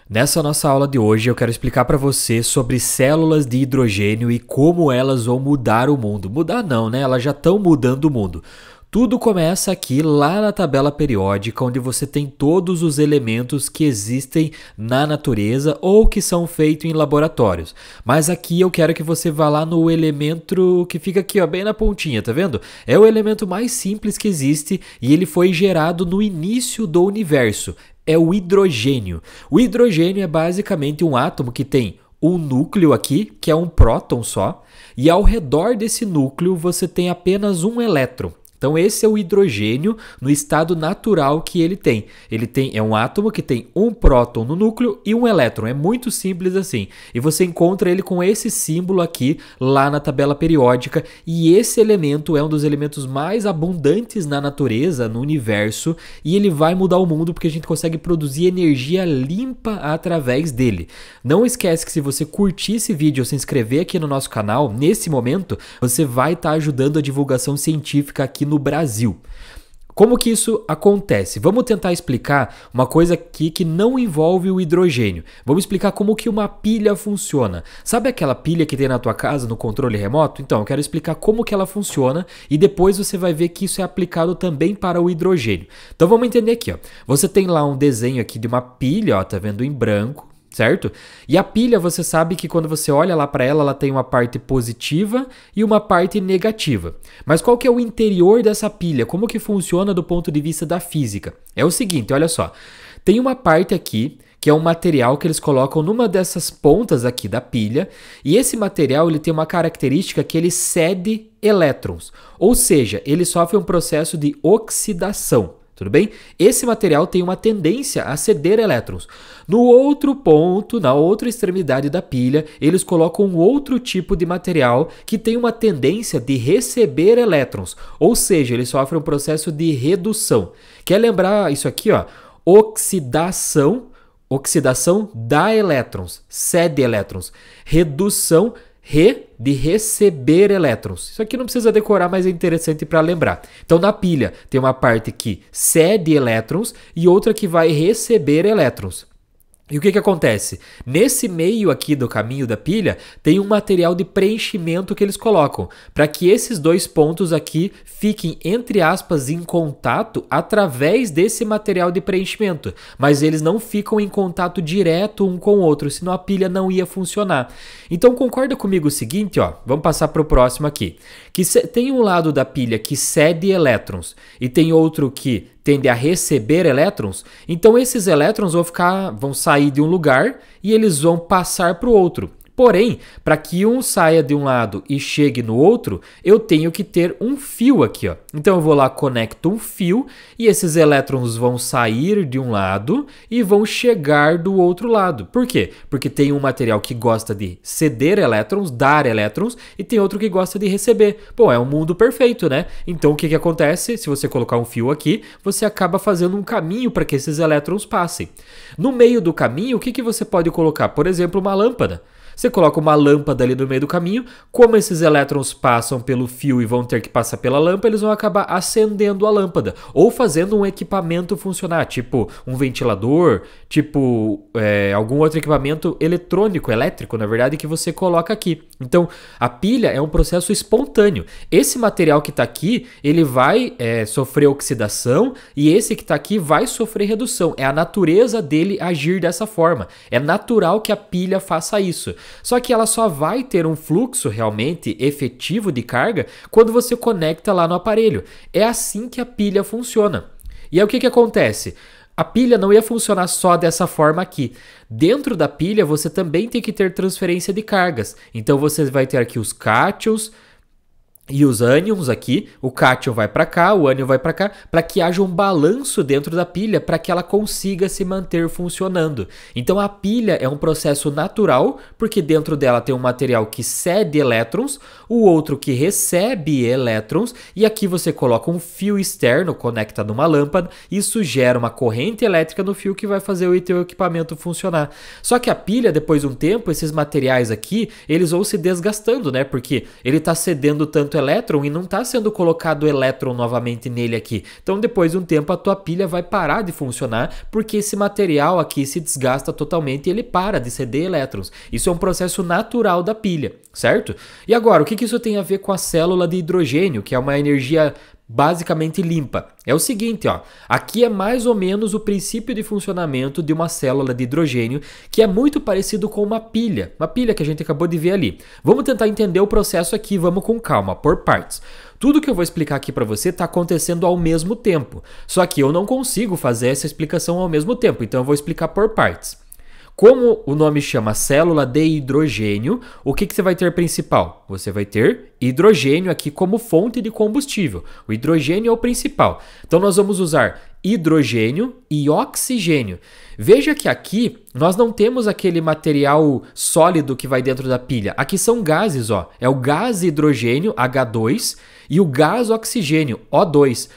Nessa nossa aula de hoje eu quero explicar para você sobre células de hidrogênio e como elas vão mudar o mundo. Mudar não, né? Elas já estão mudando o mundo. Tudo começa aqui lá na tabela periódica, onde você tem todos os elementos que existem na natureza ou que são feitos em laboratórios. Mas aqui eu quero que você vá lá no elemento que fica aqui, ó, bem na pontinha, tá vendo? É o elemento mais simples que existe e ele foi gerado no início do universo. É o hidrogênio. O hidrogênio é basicamente um átomo que tem um núcleo aqui, que é um próton só, e ao redor desse núcleo você tem apenas um elétron. Então esse é o hidrogênio no estado natural que ele tem. É um átomo que tem um próton no núcleo e um elétron. É muito simples assim. E você encontra ele com esse símbolo aqui lá na tabela periódica. E esse elemento é um dos elementos mais abundantes na natureza, no universo. E ele vai mudar o mundo porque a gente consegue produzir energia limpa através dele. Não esquece que se você curtir esse vídeo ou se inscrever aqui no nosso canal, nesse momento, você vai estar ajudando a divulgação científica aqui no Brasil. Como que isso acontece? Vamos tentar explicar uma coisa aqui que não envolve o hidrogênio. Vamos explicar como que uma pilha funciona. Sabe aquela pilha que tem na tua casa no controle remoto? Então, eu quero explicar como que ela funciona e depois você vai ver que isso é aplicado também para o hidrogênio. Então, vamos entender aqui, ó. Você tem lá um desenho aqui de uma pilha, ó, tá vendo em branco, certo? E a pilha, você sabe que quando você olha lá para ela, ela tem uma parte positiva e uma parte negativa. Mas qual que é o interior dessa pilha? Como que funciona do ponto de vista da física? É o seguinte, olha só. Tem uma parte aqui que é um material que eles colocam numa dessas pontas aqui da pilha, e esse material ele tem uma característica que ele cede elétrons, ou seja, ele sofre um processo de oxidação. Tudo bem? Esse material tem uma tendência a ceder elétrons. No outro ponto, na outra extremidade da pilha, eles colocam um outro tipo de material que tem uma tendência de receber elétrons, ou seja, ele sofre um processo de redução. Quer lembrar isso aqui, ó? Oxidação dá elétrons, cede elétrons. Redução, de receber elétrons. Isso aqui não precisa decorar, mas é interessante para lembrar. Então, na pilha, tem uma parte que cede elétrons e outra que vai receber elétrons. E o que acontece? Nesse meio aqui do caminho da pilha, tem um material de preenchimento que eles colocam, para que esses dois pontos aqui fiquem, entre aspas, em contato através desse material de preenchimento. Mas eles não ficam em contato direto um com o outro, senão a pilha não ia funcionar. Então concorda comigo o seguinte, ó, vamos passar para o próximo aqui. Tem um lado da pilha que cede elétrons e tem outro que tende a receber elétrons, então esses elétrons vão sair de um lugar e eles vão passar para o outro. Porém, para que um saia de um lado e chegue no outro, eu tenho que ter um fio aqui, ó. Então eu vou lá, conecto um fio e esses elétrons vão sair de um lado e vão chegar do outro lado. Por quê? Porque tem um material que gosta de ceder elétrons, dar elétrons, e tem outro que gosta de receber. Bom, é um mundo perfeito, né? Então o que acontece? Se você colocar um fio aqui, você acaba fazendo um caminho para que esses elétrons passem. No meio do caminho, o que você pode colocar? Por exemplo, uma lâmpada. Você coloca uma lâmpada ali no meio do caminho, como esses elétrons passam pelo fio e vão ter que passar pela lâmpada, eles vão acabar acendendo a lâmpada, ou fazendo um equipamento funcionar, tipo um ventilador, tipo algum outro equipamento eletrônico, elétrico, na verdade, que você coloca aqui. Então, a pilha é um processo espontâneo. Esse material que está aqui, ele vai sofrer oxidação, e esse que está aqui vai sofrer redução. É a natureza dele agir dessa forma. É natural que a pilha faça isso. Só que ela só vai ter um fluxo realmente efetivo de carga quando você conecta lá no aparelho. É assim que a pilha funciona. E aí o que acontece? A pilha não ia funcionar só dessa forma aqui. Dentro da pilha você também tem que ter transferência de cargas. Então você vai ter aqui os cátions e os ânions aqui, o cátion vai para cá, o ânion vai para cá, para que haja um balanço dentro da pilha, para que ela consiga se manter funcionando. Então a pilha é um processo natural, porque dentro dela tem um material que cede elétrons, o outro que recebe elétrons, e aqui você coloca um fio externo, conecta numa lâmpada, isso gera uma corrente elétrica no fio que vai fazer o teu equipamento funcionar. Só que a pilha, depois de um tempo, esses materiais aqui, eles vão se desgastando, né? Porque ele está cedendo tanto tanto elétron e não está sendo colocado elétron novamente nele aqui. Então depois de um tempo a tua pilha vai parar de funcionar porque esse material aqui se desgasta totalmente e ele para de ceder elétrons. Isso é um processo natural da pilha, certo? E agora, o que isso tem a ver com a célula de hidrogênio, que é uma energia basicamente limpa? É o seguinte, ó, aqui é mais ou menos o princípio de funcionamento de uma célula de hidrogênio, que é muito parecido com uma pilha que a gente acabou de ver ali. Vamos tentar entender o processo aqui, vamos com calma, por partes. Tudo que eu vou explicar aqui para você está acontecendo ao mesmo tempo, só que eu não consigo fazer essa explicação ao mesmo tempo, então eu vou explicar por partes. Como o nome chama célula de hidrogênio, o que você vai ter principal? Você vai ter hidrogênio aqui como fonte de combustível. O hidrogênio é o principal. Então nós vamos usar hidrogênio e oxigênio. Veja que aqui nós não temos aquele material sólido que vai dentro da pilha. Aqui são gases, ó. É o gás hidrogênio, H2, e o gás oxigênio, O2.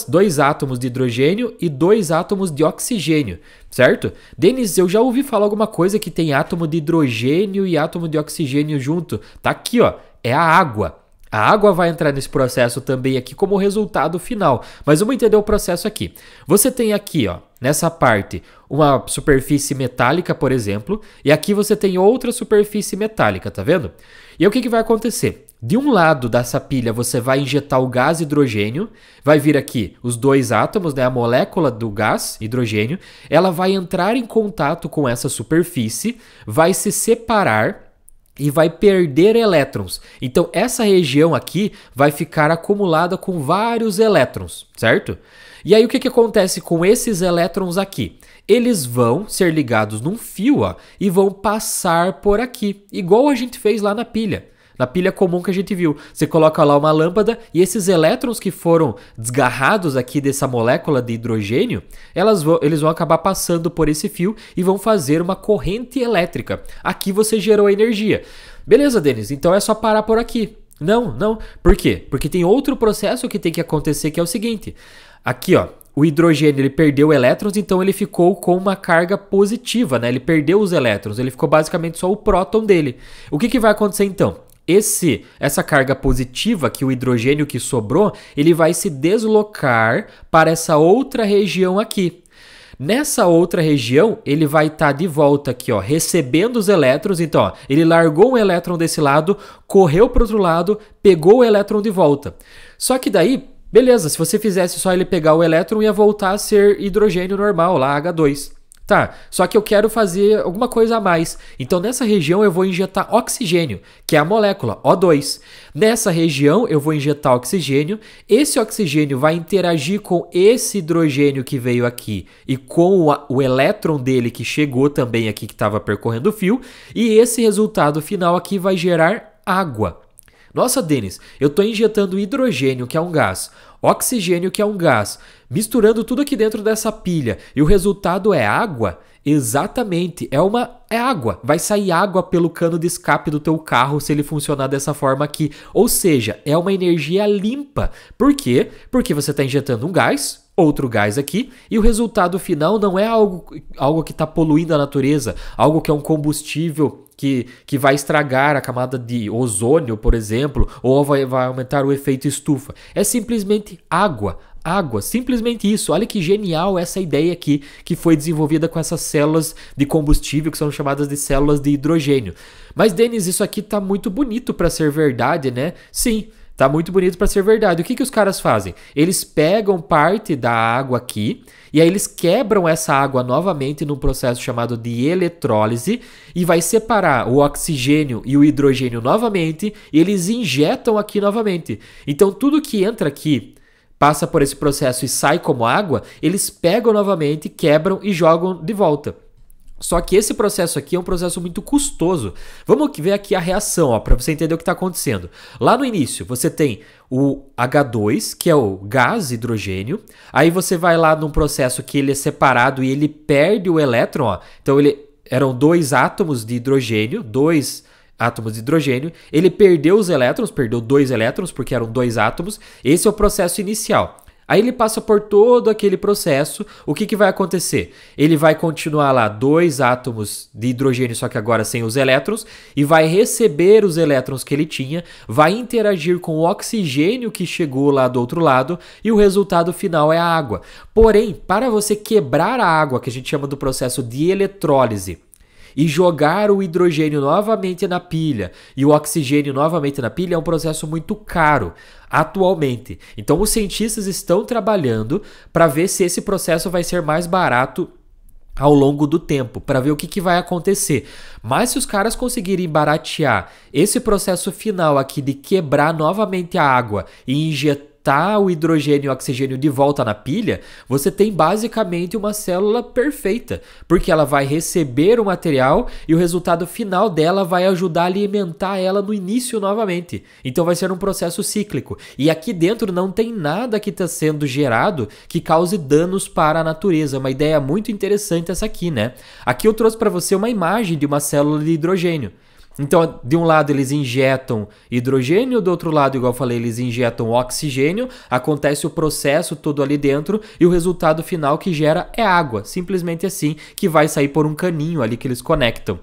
Dois átomos de hidrogênio e 2 átomos de oxigênio, certo? Denis, eu já ouvi falar alguma coisa que tem átomo de hidrogênio e átomo de oxigênio junto. Tá aqui, ó. É a água. A água vai entrar nesse processo também aqui como resultado final. Mas vamos entender o processo aqui. Você tem aqui, ó, nessa parte, uma superfície metálica, por exemplo, e aqui você tem outra superfície metálica, tá vendo? E aí, o que vai acontecer? De um lado dessa pilha você vai injetar o gás hidrogênio, vai vir aqui os 2 átomos, né, a molécula do gás hidrogênio, ela vai entrar em contato com essa superfície, vai se separar e vai perder elétrons. Então essa região aqui vai ficar acumulada com vários elétrons, certo? E aí o que acontece com esses elétrons aqui? Eles vão ser ligados num fio, ó, e vão passar por aqui, igual a gente fez lá na pilha. Na pilha comum que a gente viu, você coloca lá uma lâmpada e esses elétrons que foram desgarrados aqui dessa molécula de hidrogênio, eles vão acabar passando por esse fio e vão fazer uma corrente elétrica. Aqui você gerou energia. Beleza, Denis, então é só parar por aqui. Não. Por quê? Porque tem outro processo que tem que acontecer, que é o seguinte. Aqui, ó, o hidrogênio ele perdeu elétrons, então ele ficou com uma carga positiva, né? Ele perdeu os elétrons, ele ficou basicamente só o próton dele. O que vai acontecer então? Essa carga positiva, que o hidrogênio que sobrou, ele vai se deslocar para essa outra região aqui. Nessa outra região, ele vai estar de volta aqui, ó, recebendo os elétrons. Então, ó, ele largou um elétron desse lado, correu para o outro lado, pegou o elétron de volta. Só que daí, beleza, se você fizesse só ele pegar o elétron, ia voltar a ser hidrogênio normal, lá H2. Tá, só que eu quero fazer alguma coisa a mais. Então nessa região eu vou injetar oxigênio, que é a molécula O2. Nessa região eu vou injetar oxigênio. Esse oxigênio vai interagir com esse hidrogênio que veio aqui e com o elétron dele que chegou também aqui, que estava percorrendo o fio. E esse resultado final aqui vai gerar água. Nossa, Denis, eu estou injetando hidrogênio, que é um gás, oxigênio, que é um gás, misturando tudo aqui dentro dessa pilha e o resultado é água? Exatamente, é água. Vai sair água pelo cano de escape do teu carro se ele funcionar dessa forma aqui. Ou seja, é uma energia limpa. Por quê? Porque você está injetando um gás, outro gás aqui, e o resultado final não é algo que está poluindo a natureza, algo que é um combustível que vai estragar a camada de ozônio, por exemplo, ou vai aumentar o efeito estufa. É simplesmente água. Água, simplesmente isso. Olha que genial essa ideia aqui que foi desenvolvida com essas células de combustível que são chamadas de células de hidrogênio. Mas, Denis, isso aqui tá muito bonito para ser verdade, né? Sim, tá muito bonito para ser verdade. O que os caras fazem? Eles pegam parte da água aqui e aí eles quebram essa água novamente num processo chamado de eletrólise e vai separar o oxigênio e o hidrogênio novamente e eles injetam aqui novamente. Então tudo que entra aqui passa por esse processo e sai como água, eles pegam novamente, quebram e jogam de volta. Só que esse processo aqui é um processo muito custoso. Vamos ver aqui a reação, para você entender o que está acontecendo. Lá no início, você tem o H2, que é o gás hidrogênio. Aí você vai lá num processo que ele é separado e ele perde o elétron. Ó. Então, eram 2 átomos de hidrogênio, ele perdeu os elétrons, perdeu 2 elétrons, porque eram 2 átomos. Esse é o processo inicial. Aí ele passa por todo aquele processo, o que, que vai acontecer? Ele vai continuar lá 2 átomos de hidrogênio, só que agora sem os elétrons, e vai receber os elétrons que ele tinha, vai interagir com o oxigênio que chegou lá do outro lado, e o resultado final é a água. Porém, para você quebrar a água, que a gente chama do processo de eletrólise, e jogar o hidrogênio novamente na pilha e o oxigênio novamente na pilha é um processo muito caro atualmente. Então os cientistas estão trabalhando para ver se esse processo vai ser mais barato ao longo do tempo, para ver o que vai acontecer. Mas se os caras conseguirem baratear esse processo final aqui de quebrar novamente a água e injetar o hidrogênio e o oxigênio de volta na pilha, você tem basicamente uma célula perfeita, porque ela vai receber o material e o resultado final dela vai ajudar a alimentar ela no início novamente. Então vai ser um processo cíclico. E aqui dentro não tem nada que está sendo gerado que cause danos para a natureza. Uma ideia muito interessante essa aqui, né? Aqui eu trouxe para você uma imagem de uma célula de hidrogênio. Então, de um lado eles injetam hidrogênio, do outro lado, igual eu falei, eles injetam oxigênio, acontece o processo todo ali dentro e o resultado final que gera é água, simplesmente assim, que vai sair por um caninho ali que eles conectam.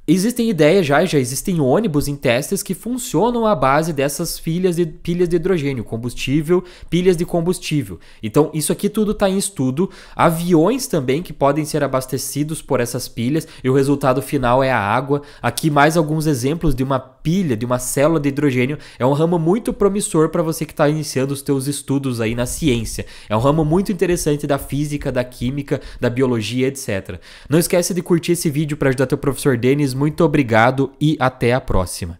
Existem ideias já existem ônibus em testes que funcionam à base dessas pilhas de hidrogênio, combustível, pilhas de combustível. Então, isso aqui tudo está em estudo. Aviões também que podem ser abastecidos por essas pilhas e o resultado final é a água. Aqui mais alguns exemplos de uma pilha, de uma célula de hidrogênio. É um ramo muito promissor para você que está iniciando os teus estudos aí na ciência. É um ramo muito interessante da física, da química, da biologia, etc. Não esquece de curtir esse vídeo para ajudar teu professor Denis. Muito obrigado e até a próxima.